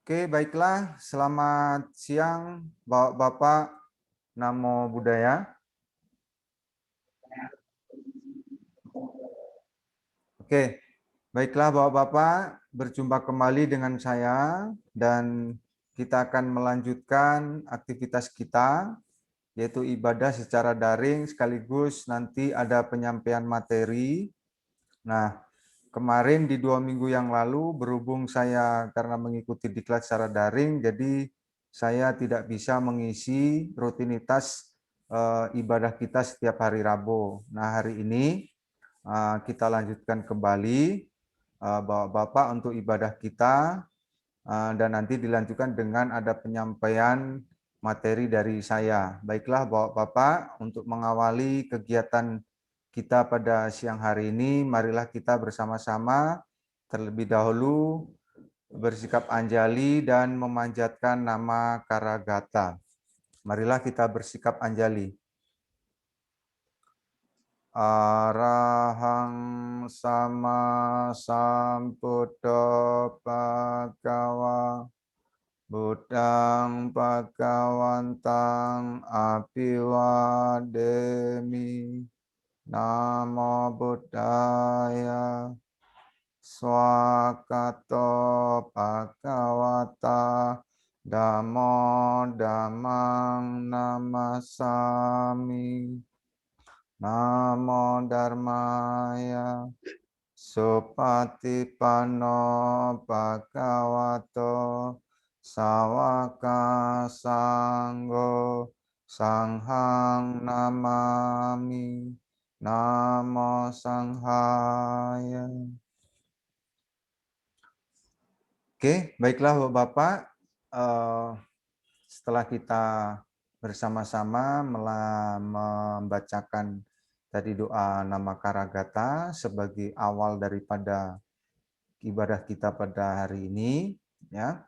Oke, baiklah. Selamat siang, Bapak-Bapak. Namo Buddhaya. Oke, baiklah Bapak-Bapak. Berjumpa kembali dengan saya dan kita akan melanjutkan aktivitas kita, yaitu ibadah secara daring sekaligus nanti ada penyampaian materi. Nah, kemarin di 2 minggu yang lalu berhubung saya karena mengikuti diklat secara daring, jadi saya tidak bisa mengisi rutinitas ibadah kita setiap hari Rabu. Nah, hari ini kita lanjutkan kembali Bapak-Bapak untuk ibadah kita dan nanti dilanjutkan dengan ada penyampaian materi dari saya. Baiklah Bapak-Bapak, untuk mengawali kegiatan kita pada siang hari ini, marilah kita bersama-sama terlebih dahulu bersikap anjali dan memanjatkan nama Karagata. Marilah kita bersikap anjali. Arahang sama sambuddho bhagava Buddhang bhagawantang abiwademi. Namo Buddhaya. Swakato bhagavata Dhammo dhammang namasami. Namo Dharmaya. Supatipanno bhagavato Sawaka Sanggo Sanghang namami. Namo Sanghaya. Oke, baiklah Bapak. Setelah kita bersama-sama membacakan tadi doa nama Karagata sebagai awal daripada ibadah kita pada hari ini, ya.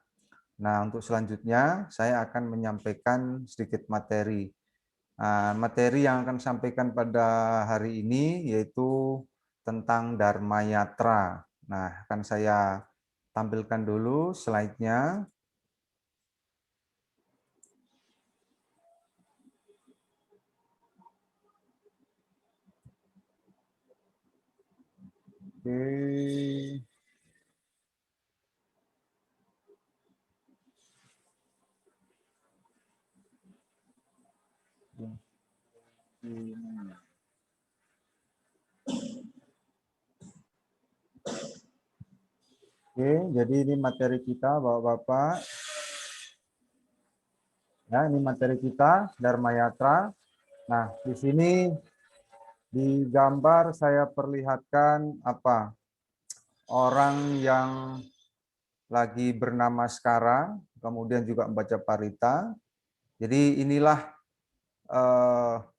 Nah, untuk selanjutnya saya akan menyampaikan sedikit materi. Materi yang akan sampaikan pada hari ini yaitu tentang Dharma Yatra. Nah, akan saya tampilkan dulu slide-nya. Oke. Oke, jadi ini materi kita, Bapak-Bapak. Ya, ini materi kita, Dharma Yatra. Nah, di sini di gambar saya perlihatkan apa? Orang yang lagi bernama Skara, kemudian juga membaca Parita. Jadi inilah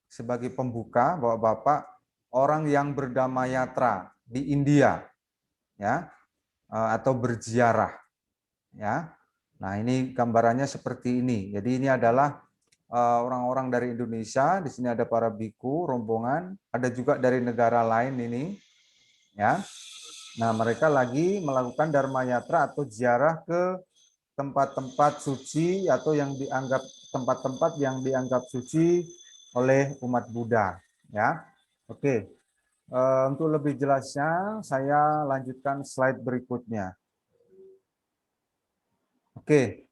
sebagai pembuka, Bapak-Bapak, orang yang berdharma yatra di India, ya, atau berziarah, ya. Nah, ini gambarannya seperti ini. Jadi ini adalah orang-orang dari Indonesia. Di sini ada para biku, rombongan, ada juga dari negara lain ini, ya. Nah, mereka lagi melakukan dharma yatra atau ziarah ke tempat-tempat suci atau yang dianggap tempat-tempat yang dianggap suci oleh umat Buddha, ya. Oke. Untuk lebih jelasnya saya lanjutkan slide berikutnya. Oke.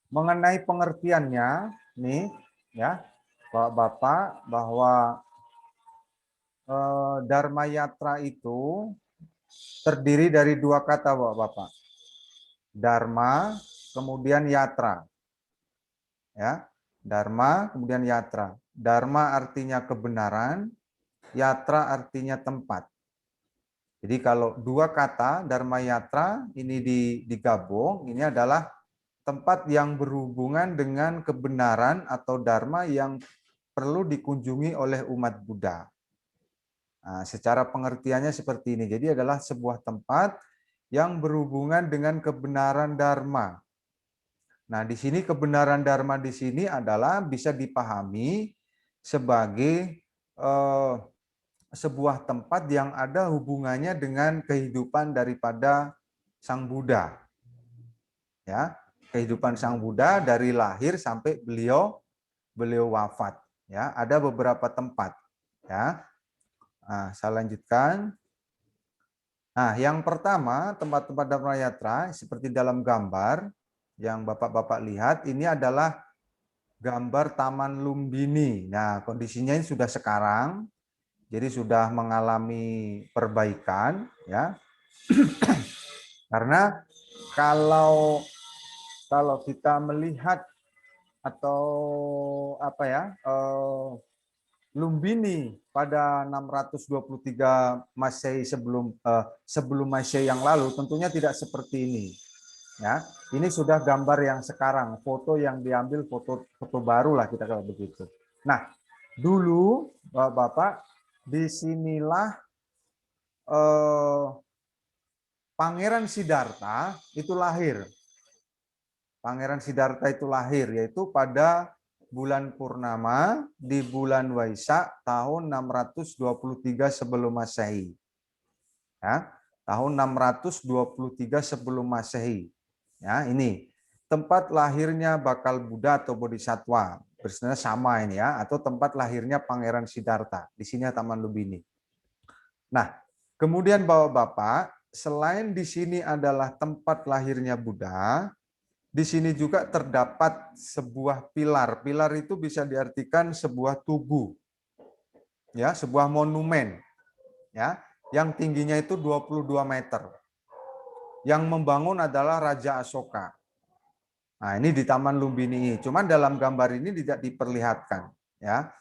Mengenai pengertiannya nih, ya, Bapak-bapak, bahwa Dharma Yatra itu terdiri dari dua kata, Bapak-bapak. Dharma, kemudian yatra. Ya, Dharma, kemudian yatra. Dharma artinya kebenaran, yatra artinya tempat. Jadi kalau dua kata Dharma Yatra ini digabung, ini adalah tempat yang berhubungan dengan kebenaran atau dharma yang perlu dikunjungi oleh umat Buddha. Nah, secara pengertiannya seperti ini. Jadi adalah sebuah tempat yang berhubungan dengan kebenaran dharma. Nah, di sini kebenaran dharma di sini adalah bisa dipahami sebagai sebuah tempat yang ada hubungannya dengan kehidupan daripada Sang Buddha. Ya, kehidupan Sang Buddha dari lahir sampai beliau wafat. Ya, ada beberapa tempat. Ya, nah, saya lanjutkan. Nah, yang pertama tempat-tempat Dharma Yatra seperti dalam gambar yang bapak-bapak lihat ini adalah gambar Taman Lumbini. Nah, kondisinya ini sudah sekarang, jadi sudah mengalami perbaikan, ya. Karena kalau kita melihat atau apa ya, Lumbini pada 623 Masehi sebelum Masehi yang lalu tentunya tidak seperti ini. Ya, ini sudah gambar yang sekarang, foto yang diambil foto baru lah kita kalau begitu. Nah, dulu Bapak, disinilah Pangeran Siddhartha itu lahir. Pangeran Siddhartha itu lahir, yaitu pada bulan purnama di bulan Waisak tahun 623 sebelum Masehi. Ya, tahun 623 sebelum Masehi. Ya, ini tempat lahirnya bakal Buddha atau Bodhisattva. Sebenarnya sama ini ya, atau tempat lahirnya Pangeran Siddhartha. Di sini Taman Lumbini. Nah, kemudian Bapak-bapak, selain di sini adalah tempat lahirnya Buddha, di sini juga terdapat sebuah pilar. Pilar itu bisa diartikan sebuah tugu. Ya, sebuah monumen. Ya, yang tingginya itu 22 meter. Yang membangun adalah Raja Asoka. Nah, ini di Taman Lumbini. Cuman dalam gambar ini tidak diperlihatkan, ya.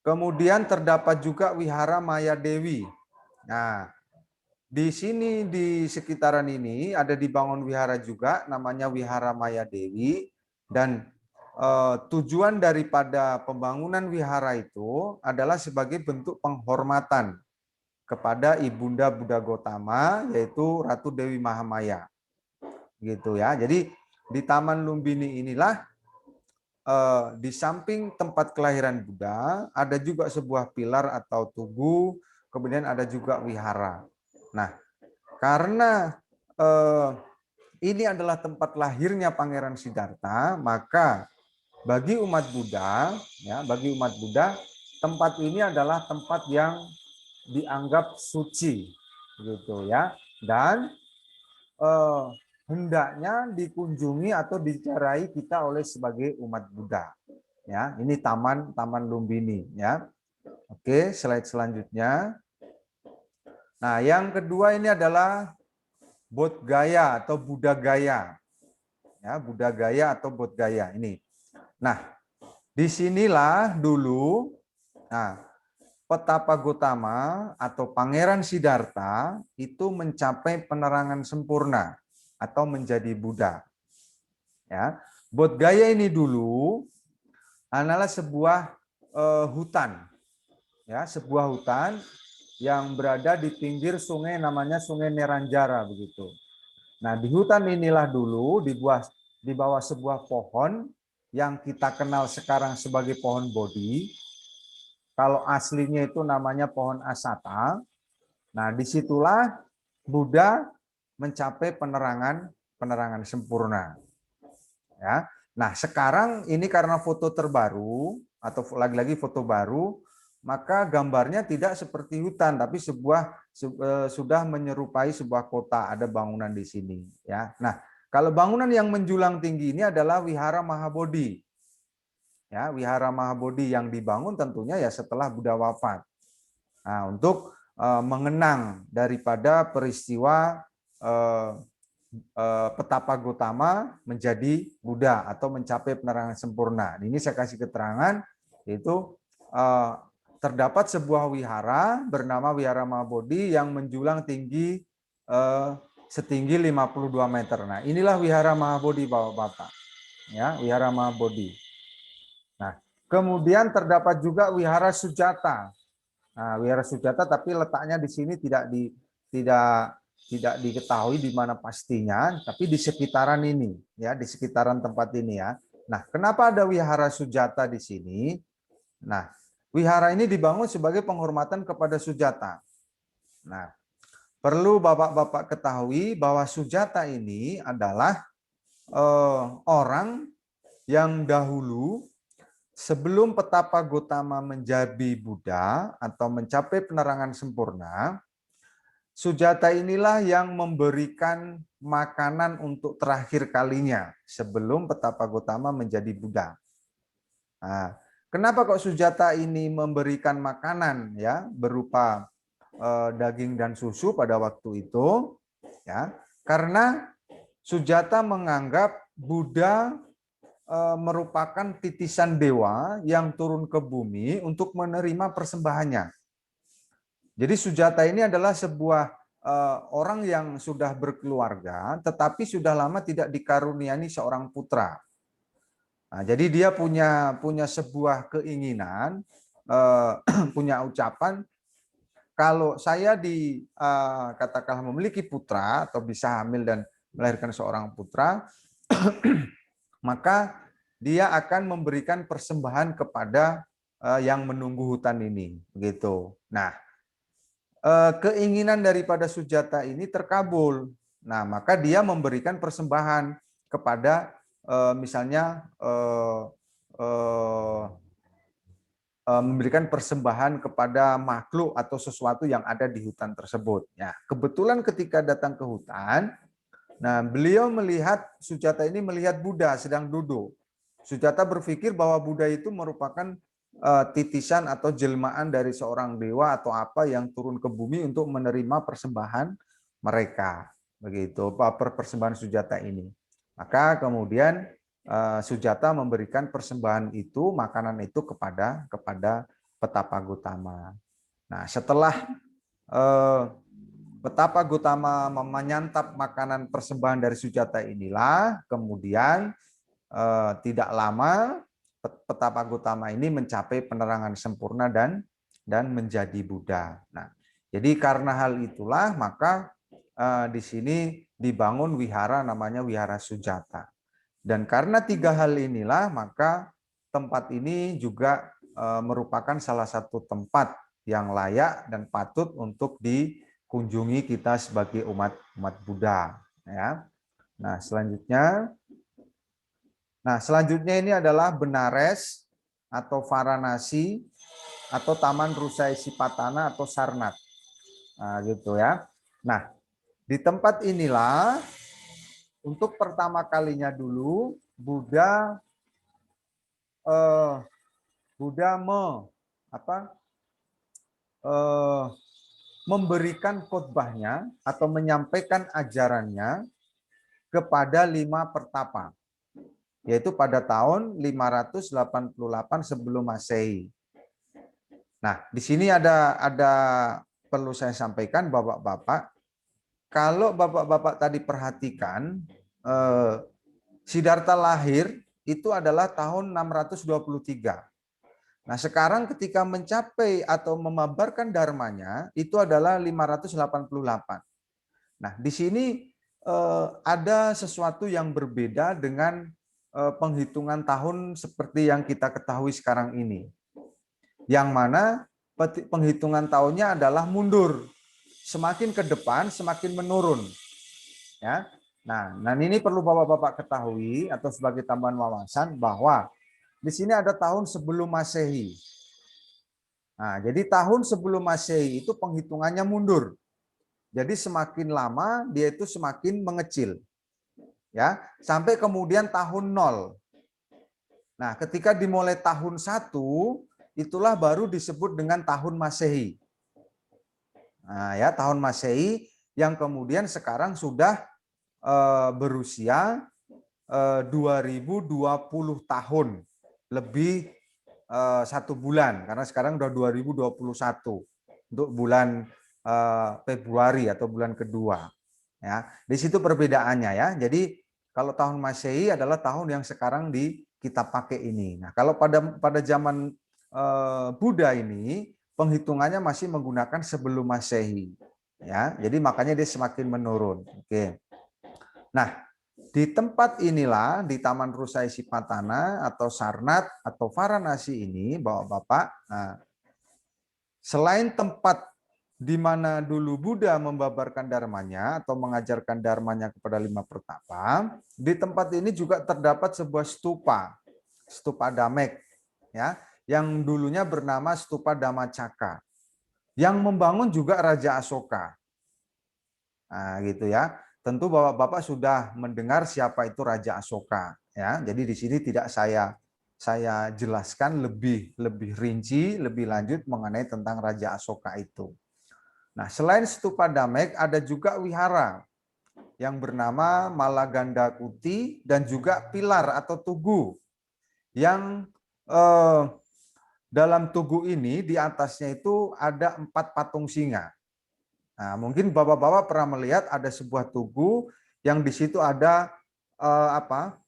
Kemudian terdapat juga Wihara Maya Dewi. Nah, di sini di sekitaran ini ada dibangun wihara juga namanya Wihara Maya Dewi, dan tujuan daripada pembangunan wihara itu adalah sebagai bentuk penghormatan kepada Ibunda Buddha Gotama, yaitu Ratu Dewi Mahamaya. Gitu ya. Jadi di Taman Lumbini inilah di samping tempat kelahiran Buddha ada juga sebuah pilar atau tugu, kemudian ada juga wihara. Nah, karena ini adalah tempat lahirnya Pangeran Siddhartha, maka bagi umat Buddha, ya, bagi umat Buddha, tempat ini adalah tempat yang dianggap suci, gitu ya, dan hendaknya dikunjungi atau diziarahi kita oleh sebagai umat Buddha. Ya, ini Taman Lumbini, ya. Oke, slide selanjutnya. Nah, yang kedua ini adalah Bodh Gaya atau Buddha Gaya. Ya, Buddha Gaya atau Bodh Gaya ini. Nah, disinilah dulu Petapa Gotama atau Pangeran Siddhartha itu mencapai penerangan sempurna atau menjadi Buddha. Ya, Bodh Gaya ini dulu adalah sebuah hutan. Ya, sebuah hutan yang berada di pinggir sungai namanya Sungai Neranjara begitu. Nah, di hutan inilah dulu di bawah sebuah pohon yang kita kenal sekarang sebagai pohon Bodhi. Kalau aslinya itu namanya pohon Asata. Nah, disitulah Buddha mencapai penerangan sempurna. Ya. Nah, sekarang ini karena foto terbaru atau lagi-lagi foto baru, maka gambarnya tidak seperti hutan, tapi sudah menyerupai sebuah kota, ada bangunan di sini. Ya, nah kalau bangunan yang menjulang tinggi ini adalah Wihara Mahabodhi. Ya, Wihara Mahabodhi yang dibangun tentunya ya setelah Buddha wafat. Nah, untuk mengenang daripada peristiwa Petapa Gotama menjadi Buddha atau mencapai penerangan sempurna. Ini saya kasih keterangan, yaitu terdapat sebuah wihara bernama Wihara Mahabodhi yang menjulang tinggi setinggi 52 meter. Nah, inilah Wihara Mahabodhi Bapak-bapak. Ya, Wihara Mahabodhi. Nah, kemudian terdapat juga Wihara Sujata. Nah, Wihara Sujata tapi letaknya di sini tidak diketahui di mana pastinya, tapi di sekitaran ini, ya, di sekitaran tempat ini ya. Nah, kenapa ada Wihara Sujata di sini? Nah, wihara ini dibangun sebagai penghormatan kepada Sujata. Nah, perlu Bapak-bapak ketahui bahwa Sujata ini adalah orang yang dahulu sebelum Petapa Gotama menjadi Buddha atau mencapai penerangan sempurna, Sujata inilah yang memberikan makanan untuk terakhir kalinya sebelum Petapa Gotama menjadi Buddha. Nah, kenapa kok Sujata ini memberikan makanan ya berupa daging dan susu pada waktu itu? Ya, karena Sujata menganggap Buddha merupakan titisan dewa yang turun ke bumi untuk menerima persembahannya. Jadi Sujata ini adalah sebuah orang yang sudah berkeluarga, tetapi sudah lama tidak dikaruniai seorang putra. Nah, jadi dia punya sebuah keinginan, punya ucapan, kalau saya katakanlah memiliki putra atau bisa hamil dan melahirkan seorang putra, maka dia akan memberikan persembahan kepada yang menunggu hutan ini, begitu. Nah, keinginan daripada Sujata ini terkabul. Nah, maka dia memberikan persembahan kepada misalnya memberikan persembahan kepada makhluk atau sesuatu yang ada di hutan tersebut. Ya, kebetulan ketika datang ke hutan, nah beliau melihat Sujata ini melihat Buddha sedang duduk. Sujata berpikir bahwa Buddha itu merupakan titisan atau jelmaan dari seorang dewa atau apa yang turun ke bumi untuk menerima persembahan mereka. Begitu persembahan Sujata ini. Maka kemudian Sujata memberikan persembahan itu, makanan itu kepada Petapa Gotama. Nah, setelah Petapa Gotama menyantap makanan persembahan dari Sujata inilah, kemudian tidak lama Petapa Gotama ini mencapai penerangan sempurna dan menjadi Buddha. Nah, jadi karena hal itulah maka di sini dibangun wihara namanya Wihara Sujata. Dan karena tiga hal inilah maka tempat ini juga merupakan salah satu tempat yang layak dan patut untuk dikunjungi kita sebagai umat Buddha. Ya. Nah selanjutnya ini adalah Benares atau Varanasi atau Taman Rusai Sipatana atau Sarnath. Nah, gitu ya. Nah, di tempat inilah untuk pertama kalinya dulu Buddha memberikan khotbahnya atau menyampaikan ajarannya kepada 5 pertapa, yaitu pada tahun 588 sebelum Masehi. Nah, di sini ada perlu saya sampaikan Bapak-bapak, kalau Bapak-bapak tadi perhatikan Siddhartha lahir itu adalah tahun 623. Nah, sekarang ketika mencapai atau memabarkan dharmanya itu adalah 588. Nah, di sini ada sesuatu yang berbeda dengan penghitungan tahun seperti yang kita ketahui sekarang ini. Yang mana penghitungan tahunnya adalah mundur. Semakin ke depan, semakin menurun. Ya. Nah, ini perlu Bapak-bapak ketahui atau sebagai tambahan wawasan bahwa di sini ada tahun sebelum Masehi. Nah, jadi tahun sebelum Masehi itu penghitungannya mundur. Jadi semakin lama dia itu semakin mengecil. Ya, sampai kemudian tahun 0. Nah, ketika dimulai tahun 1, itulah baru disebut dengan tahun Masehi. Nah, ya, tahun Masehi yang kemudian sekarang sudah berusia 2020 tahun, lebih 1 bulan, karena sekarang udah 2021 untuk bulan Februari atau bulan kedua. Ya, di situ perbedaannya ya. Jadi kalau tahun Masehi adalah tahun yang sekarang kita pakai ini. Nah, kalau pada zaman Buddha ini penghitungannya masih menggunakan sebelum Masehi. Ya, jadi makanya dia semakin menurun. Oke. Nah, di tempat inilah, di Taman Rusai Sipatana atau Sarnath atau Varanasi ini, Bapak-bapak, nah, selain tempat di mana dulu Buddha membabarkan dharmanya atau mengajarkan dharmanya kepada 5 pertapa, di tempat ini juga terdapat sebuah stupa, stupa Damek, ya, yang dulunya bernama Stupa Dhammacakka. Yang membangun juga Raja Asoka. Nah, gitu ya. Tentu Bapak-bapak sudah mendengar siapa itu Raja Asoka, ya. Jadi di sini tidak saya jelaskan lebih rinci, lebih lanjut mengenai tentang Raja Asoka itu. Nah, selain stupa Damek, ada juga wihara yang bernama Malaganda Kuti dan juga pilar atau tugu yang dalam tugu ini di atasnya itu ada 4 patung singa. Nah, mungkin Bapak-bapak pernah melihat ada sebuah tugu yang di situ ada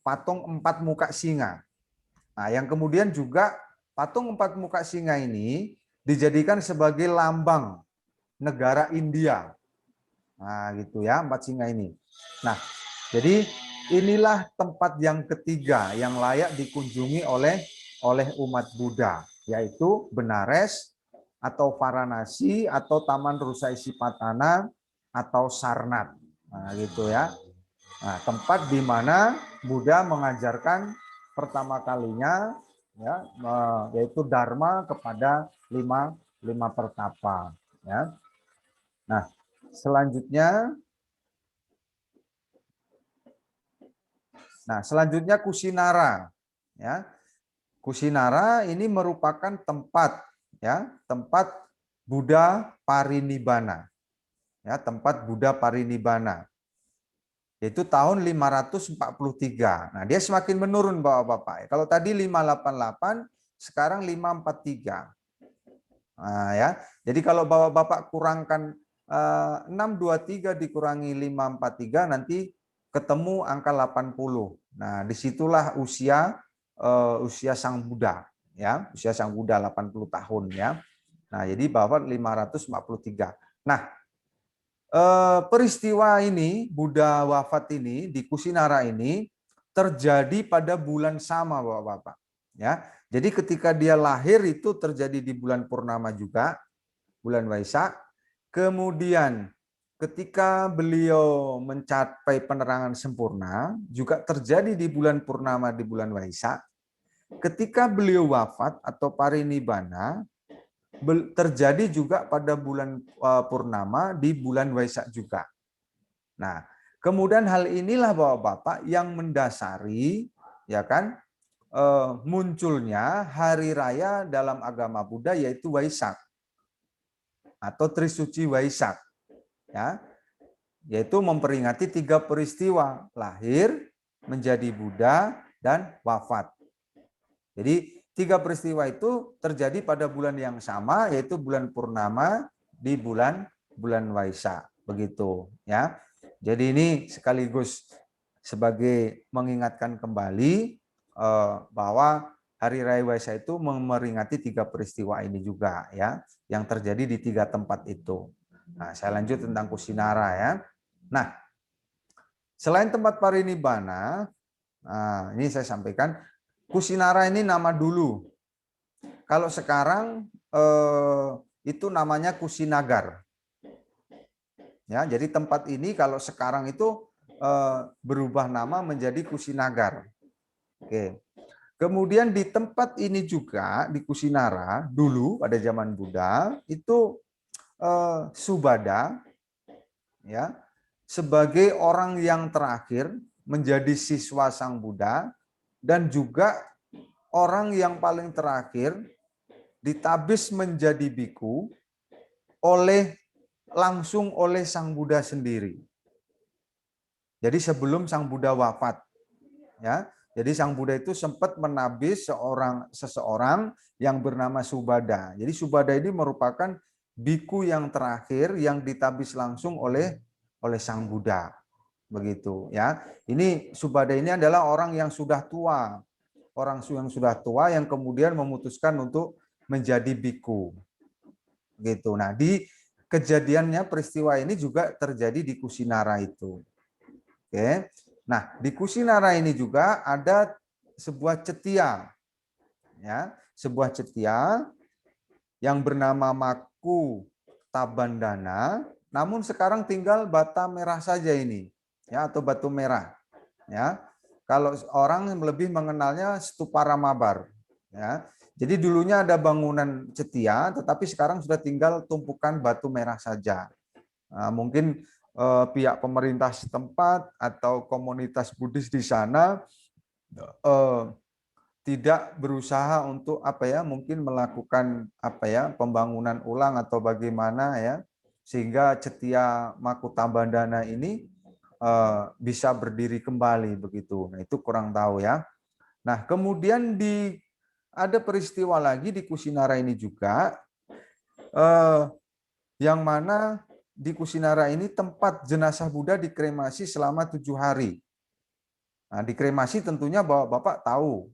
patung 4 muka singa. Nah, yang kemudian juga patung 4 muka singa ini dijadikan sebagai lambang negara India. Nah, gitu ya, 4 singa ini. Nah, jadi inilah tempat yang ketiga yang layak dikunjungi oleh umat Buddha, yaitu Benares atau Varanasi atau Taman Rusa Isipatana atau Sarnath. Nah, gitu ya. Nah, tempat di mana Buddha mengajarkan pertama kalinya ya, yaitu Dharma kepada lima pertapa, ya. Nah, selanjutnya Kusinara, ya. Kusinara ini merupakan tempat, ya, tempat Buddha parinibbana. Ya, tempat Buddha parinibbana. Yaitu tahun 543. Nah, dia semakin menurun Bapak-bapak. Kalau tadi 588, sekarang 543. Nah, ya. Jadi kalau Bapak-bapak kurangkan 623 dikurangi 543 nanti ketemu angka 80. Nah, disitulah usia Sang Buddha, ya. Usia Sang Buddha 80 tahun, ya. Nah, jadi Bapak 543. Nah, peristiwa ini, Buddha wafat ini di Kusinara ini terjadi pada bulan sama, Bapak-bapak. Ya, jadi ketika dia lahir itu terjadi di bulan purnama juga, bulan Waisak. Kemudian ketika beliau mencapai penerangan sempurna juga terjadi di bulan purnama di bulan Waisak. Ketika beliau wafat atau parinibbana terjadi juga pada bulan purnama di bulan Waisak juga. Nah, kemudian hal inilah Bapak-bapak yang mendasari, ya kan, munculnya hari raya dalam agama Buddha yaitu Waisak atau Trisuci Waisak, ya, yaitu memperingati 3 peristiwa: lahir, menjadi Buddha, dan wafat. Jadi 3 peristiwa itu terjadi pada bulan yang sama, yaitu bulan purnama di bulan Waisak, begitu, ya. Jadi ini sekaligus sebagai mengingatkan kembali bahwa Hari Raya Waisak itu memperingati 3 peristiwa ini juga, ya, yang terjadi di 3 tempat itu. Nah, saya lanjut tentang Kusinara, ya. Nah, selain tempat parinibbana, ini saya sampaikan, Kusinara ini nama dulu. Kalau sekarang itu namanya Kusinagar. Ya, jadi tempat ini kalau sekarang itu berubah nama menjadi Kusinagar. Oke. Kemudian di tempat ini juga di Kusinara dulu pada zaman Buddha itu Subada, ya, sebagai orang yang terakhir menjadi siswa Sang Buddha dan juga orang yang paling terakhir ditabis menjadi biku langsung oleh Sang Buddha sendiri. Jadi sebelum Sang Buddha wafat, ya. Jadi Sang Buddha itu sempat menabis seseorang yang bernama Subada. Jadi Subada ini merupakan biku yang terakhir yang ditabis langsung oleh Sang Buddha. Begitu, ya. Ini Subada ini adalah orang yang sudah tua. Orang yang sudah tua yang kemudian memutuskan untuk menjadi biku. Gitu. Nah, di kejadiannya peristiwa ini juga terjadi di Kusinara itu. Oke. Nah, di Kusinara ini juga ada sebuah cetia, ya, sebuah cetia yang bernama Maku Tabandana, namun sekarang tinggal bata merah saja ini, ya, atau batu merah, ya. Kalau orang lebih mengenalnya Stupa Ramabar, ya. Jadi dulunya ada bangunan Cetia, tetapi sekarang sudah tinggal tumpukan batu merah saja. Nah, mungkin pihak pemerintah setempat atau komunitas Buddhis di sana tidak berusaha untuk mungkin melakukan pembangunan ulang atau bagaimana, ya, sehingga Cetia Makutambandana ini bisa berdiri kembali begitu. Nah, itu kurang tahu, ya. Nah, kemudian ada peristiwa lagi di Kusinara ini juga, yang mana di Kusinara ini tempat jenazah Buddha dikremasi selama 7 hari. Nah, dikremasi tentunya Bapak tahu,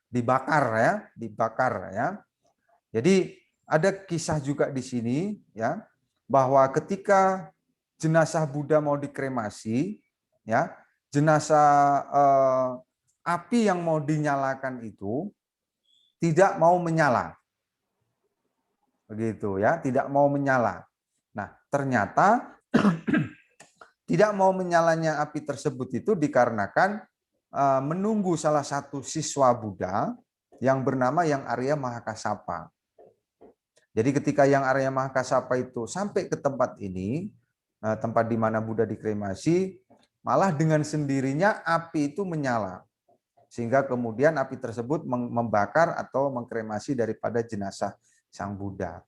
dibakar ya. Jadi ada kisah juga di sini, ya, bahwa ketika jenazah Buddha mau dikremasi, ya, jenazah api yang mau dinyalakan itu tidak mau menyala. Begitu, ya, tidak mau menyala. Nah, ternyata tidak mau menyalanya api tersebut itu dikarenakan menunggu salah satu siswa Buddha yang bernama Yang Arya Mahakasapa. Jadi ketika Yang Arya Mahakasapa itu sampai ke tempat ini, tempat di mana Buddha dikremasi, malah dengan sendirinya api itu menyala. Sehingga kemudian api tersebut membakar atau mengkremasi daripada jenazah Sang Buddha.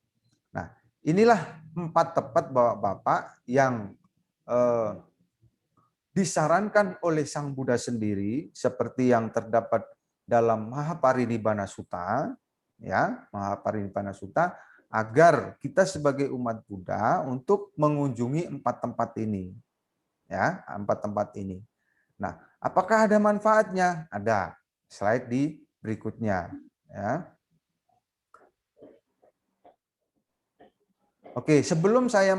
Nah, inilah 4 tempat Bapak yang disarankan oleh Sang Buddha sendiri, seperti yang terdapat dalam Mahaparinibbana Sutta, ya, Mahaparinibbana Sutta, agar kita sebagai umat Buddha untuk mengunjungi 4 tempat ini, ya, 4 tempat ini. Nah, apakah ada manfaatnya? Ada. Slide di berikutnya, ya. Oke, sebelum saya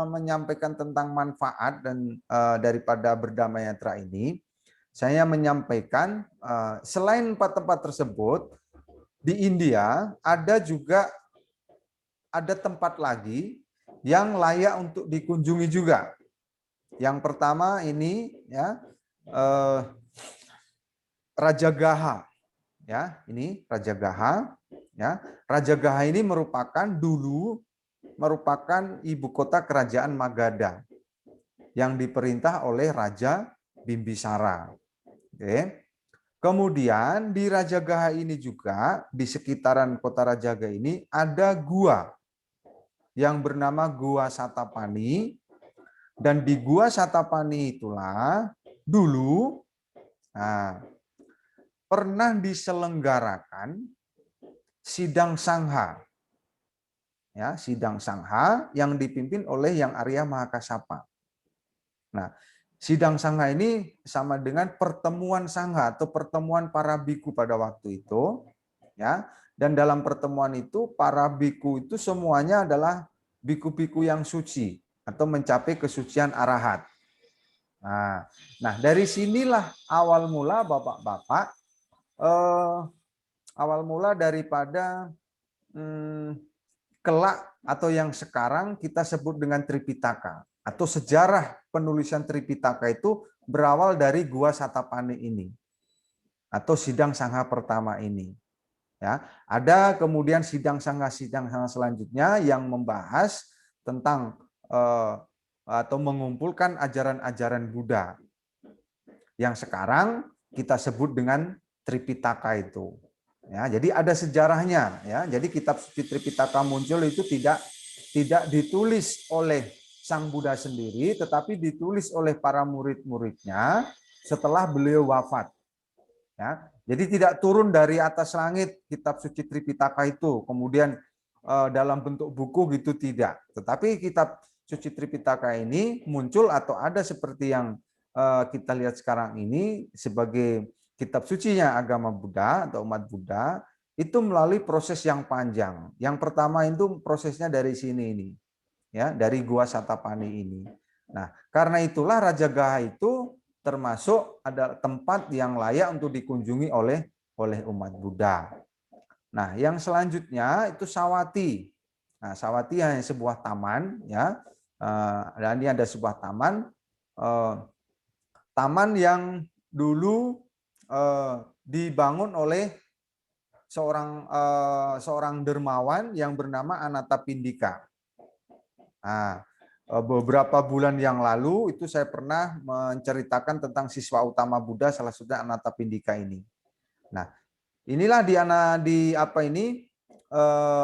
menyampaikan tentang manfaat dan daripada berdamai yatra ini, saya menyampaikan selain 4 tempat tersebut, di India ada tempat lagi yang layak untuk dikunjungi juga. Yang pertama ini, ya, Rajagaha, ya, ini Rajagaha, ya. Rajagaha ini merupakan ibu kota kerajaan Magadha yang diperintah oleh Raja Bimbisara. Oke. Kemudian di Rajagaha ini juga, di sekitaran kota Rajagaha ini ada gua yang bernama Gua Satapani, dan di Gua Satapani itulah dulu pernah diselenggarakan sidang Sangha. Ya, sidang Sangha yang dipimpin oleh Yang Arya Mahakasapa. Nah, sidang Sangha ini sama dengan pertemuan Sangha atau pertemuan para biku pada waktu itu, ya. Dan dalam pertemuan itu para biku itu semuanya adalah biku-biku yang suci atau mencapai kesucian arahat. Nah, dari sinilah awal mula Bapak-bapak, awal mula daripada kelak atau yang sekarang kita sebut dengan Tripitaka, atau sejarah penulisan Tripitaka itu berawal dari Gua Satapani ini atau sidang Sangha pertama ini. Ya, ada kemudian sidang Sangha selanjutnya yang membahas tentang atau mengumpulkan ajaran-ajaran Buddha yang sekarang kita sebut dengan Tripitaka itu. Ya, jadi ada sejarahnya, ya. Jadi kitab suci Tripitaka muncul itu tidak ditulis oleh Sang Buddha sendiri, tetapi ditulis oleh para murid-muridnya setelah beliau wafat. Ya, jadi tidak turun dari atas langit kitab suci Tripitaka itu, kemudian dalam bentuk buku gitu, tidak. Tetapi kitab suci Tripitaka ini muncul atau ada seperti yang kita lihat sekarang ini sebagai kitab sucinya agama Buddha atau umat Buddha, itu melalui proses yang panjang. Yang pertama itu prosesnya dari sini ini, ya, dari Gua Satapani ini. Nah, karena itulah Rajagaha itu termasuk ada tempat yang layak untuk dikunjungi oleh umat Buddha. Nah, yang selanjutnya itu Sawati. Nah, Sawati hanya sebuah taman, ya. Dan ini ada sebuah taman, taman yang dulu dibangun oleh seorang dermawan yang bernama Anatapindika. Nah, beberapa bulan yang lalu itu saya pernah menceritakan tentang siswa utama Buddha, salah satunya Anatapindika ini. Nah, inilah di apa ini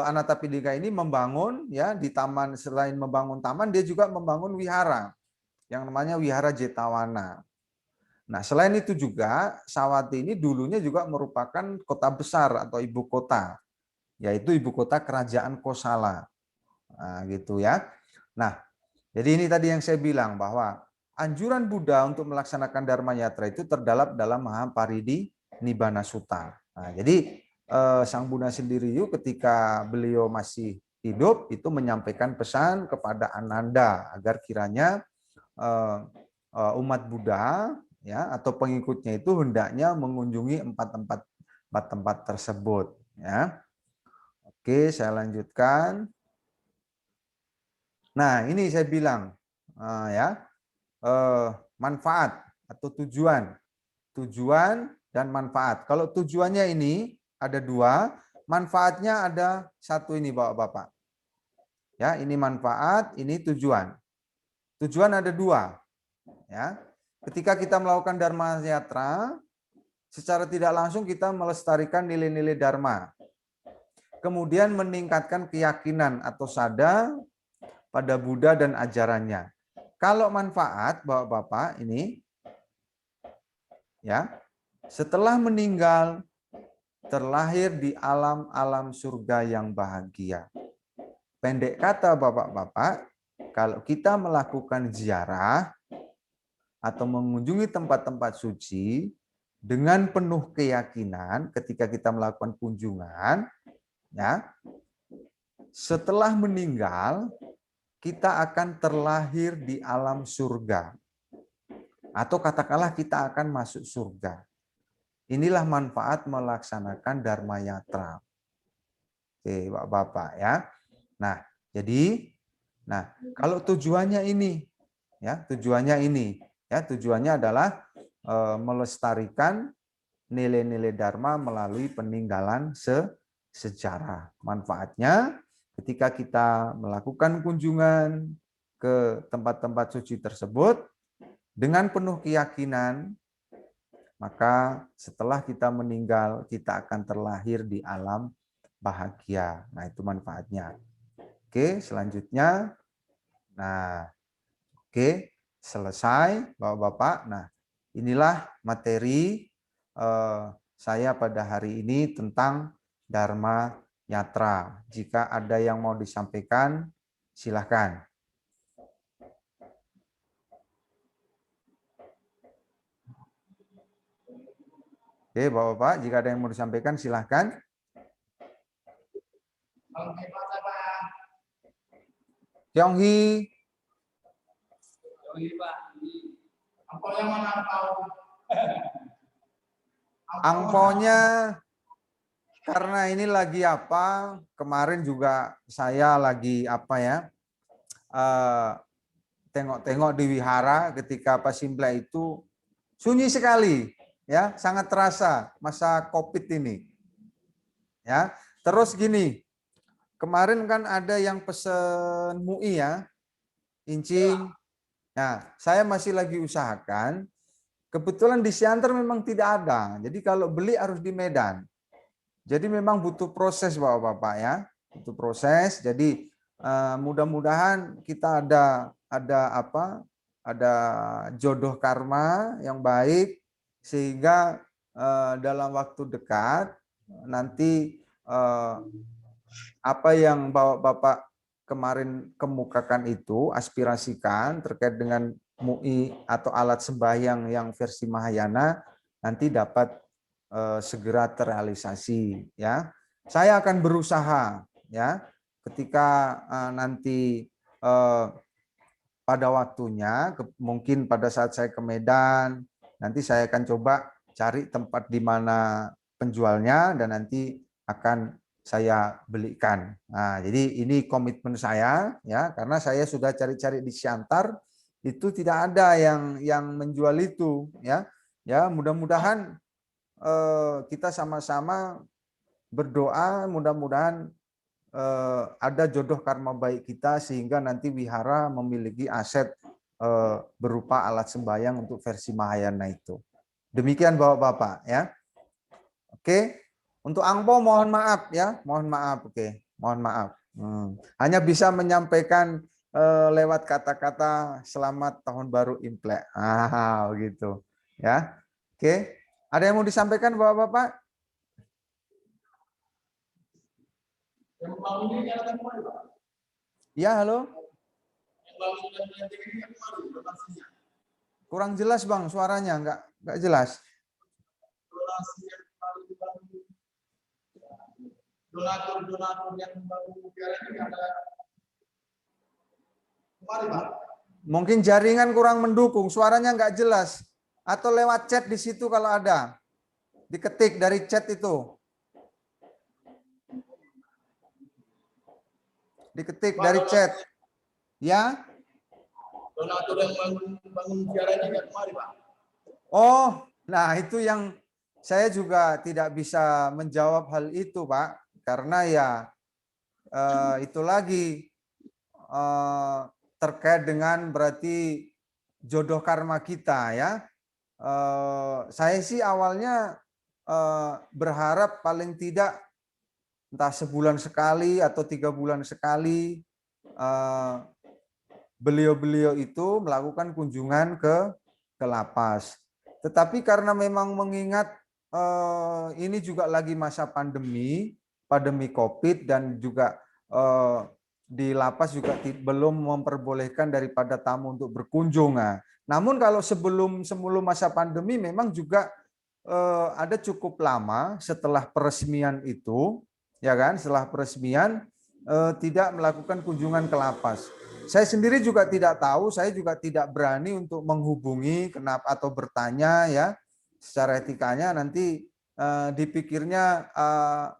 Anatapindika ini membangun, ya, di taman. Selain membangun taman, dia juga membangun wihara yang namanya Wihara Jetawana. Nah, selain itu juga Sawati ini dulunya juga merupakan kota besar atau ibu kota, yaitu ibu kota kerajaan Kosala. Nah, gitu ya. Nah, jadi ini tadi yang saya bilang bahwa anjuran Buddha untuk melaksanakan Dharma Yatra itu terdalam dalam Mahaparidi Nibbana Sutta. Nah, jadi Sang Buddha sendiri ketika beliau masih hidup itu menyampaikan pesan kepada Ananda agar kiranya umat Buddha, ya, atau pengikutnya itu hendaknya mengunjungi empat tempat tersebut, ya. Oke, saya lanjutkan. Nah, ini saya bilang, ya, manfaat atau tujuan dan manfaat. Kalau tujuannya ini ada dua, manfaatnya ada satu ini, Bapak-bapak. Ya, ini manfaat, ini tujuan. Tujuan ada dua, ya. Ketika kita melakukan Dharma Yatra, secara tidak langsung kita melestarikan nilai-nilai Dharma. Kemudian meningkatkan keyakinan atau sadar pada Buddha dan ajarannya. Kalau manfaat, Bapak-bapak, ini, ya, setelah meninggal terlahir di alam-alam surga yang bahagia. Pendek kata, Bapak-bapak, kalau kita melakukan ziarah atau mengunjungi tempat-tempat suci dengan penuh keyakinan ketika kita melakukan kunjungan, ya, setelah meninggal kita akan terlahir di alam surga. Atau katakanlah kita akan masuk surga. Inilah manfaat melaksanakan Dharma Yatra. Oke, Bapak-bapak, ya. Nah, jadi kalau tujuannya ini, ya, tujuannya adalah melestarikan nilai-nilai Dharma melalui peninggalan sejarah. Manfaatnya ketika kita melakukan kunjungan ke tempat-tempat suci tersebut dengan penuh keyakinan, maka setelah kita meninggal kita akan terlahir di alam bahagia. Nah, itu manfaatnya. Oke, selanjutnya. Nah, oke, selesai, Bapak-bapak. Nah, inilah materi saya pada hari ini tentang Dharma Yatra. Jika ada yang mau disampaikan, silahkan. Oke, Bapak-bapak, jika ada yang mau disampaikan, silahkan. Tionghi. Angponya karena ini lagi apa? Kemarin juga saya lagi apa ya? Tengok-tengok di wihara ketika Pak Simpla itu sunyi sekali, ya, sangat terasa masa Covid ini. Ya, terus gini, kemarin kan ada yang pesen MUI, ya, incing. Nah, saya masih lagi usahakan. Kebetulan di Siantar memang tidak ada. Jadi kalau beli harus di Medan. Jadi memang butuh proses, Bapak-bapak, ya. Butuh proses. Jadi mudah-mudahan kita ada jodoh karma yang baik sehingga dalam waktu dekat nanti apa yang Bapak kemarin kemukakan itu, aspirasikan terkait dengan MUI atau alat sembahyang yang versi Mahayana nanti dapat segera terrealisasi, ya. Saya akan berusaha, ya, ketika nanti pada waktunya, mungkin pada saat saya ke Medan, nanti saya akan coba cari tempat di mana penjualnya dan nanti akan saya belikan. Nah, jadi ini komitmen saya ya, karena saya sudah cari-cari di Siantar itu tidak ada yang menjual itu ya. Ya, mudah-mudahan kita sama-sama berdoa, mudah-mudahan ada jodoh karma baik kita sehingga nanti wihara memiliki aset berupa alat sembahyang untuk versi Mahayana itu. Demikian Bapak-bapak ya. Oke. Untuk angpo mohon maaf ya, mohon maaf. Oke, mohon maaf. Hanya bisa menyampaikan lewat kata-kata selamat tahun baru Imlek. Begitu ya. Oke. Ada yang mau disampaikan Bapak-bapak? Ya, halo. Kurang jelas Bang, suaranya enggak jelas. Donatur yang baru mungkin jaringan kurang mendukung, suaranya enggak jelas. Atau lewat chat di situ kalau ada. Diketik dari chat itu. Diketik dari chat. Ya. Donatur yang bangun biaranya enggak kemari, Pak. Oh, nah itu yang saya juga tidak bisa menjawab hal itu, Pak. Karena ya itu lagi terkait dengan berarti jodoh karma kita ya. Saya sih awalnya berharap paling tidak entah sebulan sekali atau 3 bulan sekali beliau-beliau itu melakukan kunjungan ke lapas. Tetapi karena memang mengingat ini juga lagi masa pandemi COVID dan juga di lapas juga belum memperbolehkan daripada tamu untuk berkunjung. Namun kalau sebelum masa pandemi memang juga ada cukup lama setelah peresmian itu, ya kan? Setelah peresmian tidak melakukan kunjungan ke lapas. Saya sendiri juga tidak tahu, saya juga tidak berani untuk menghubungi kenapa atau bertanya ya secara etikanya nanti dipikirnya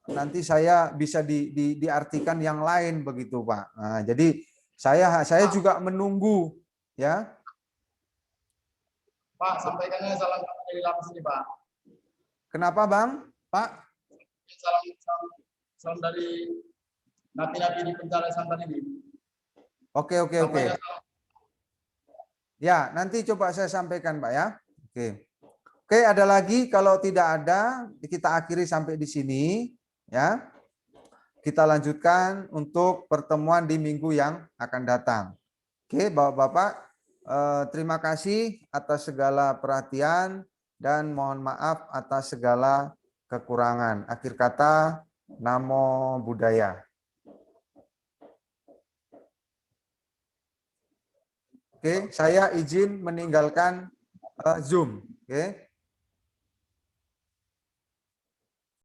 nanti saya bisa diartikan yang lain begitu Pak. Nah, jadi saya juga menunggu ya. Pak, sampaikannya salam dari lapas ini Pak. Kenapa Bang? Pak? Salam dari napi-napi di penjara Santan ini. Oke. Ya, nanti coba saya sampaikan Pak ya. Oke, ada lagi? Kalau tidak ada, kita akhiri sampai di sini ya. Kita lanjutkan untuk pertemuan di minggu yang akan datang. Oke, Bapak-bapak, terima kasih atas segala perhatian dan mohon maaf atas segala kekurangan. Akhir kata, Namo Buddhaya. Oke, saya izin meninggalkan Zoom. Oke.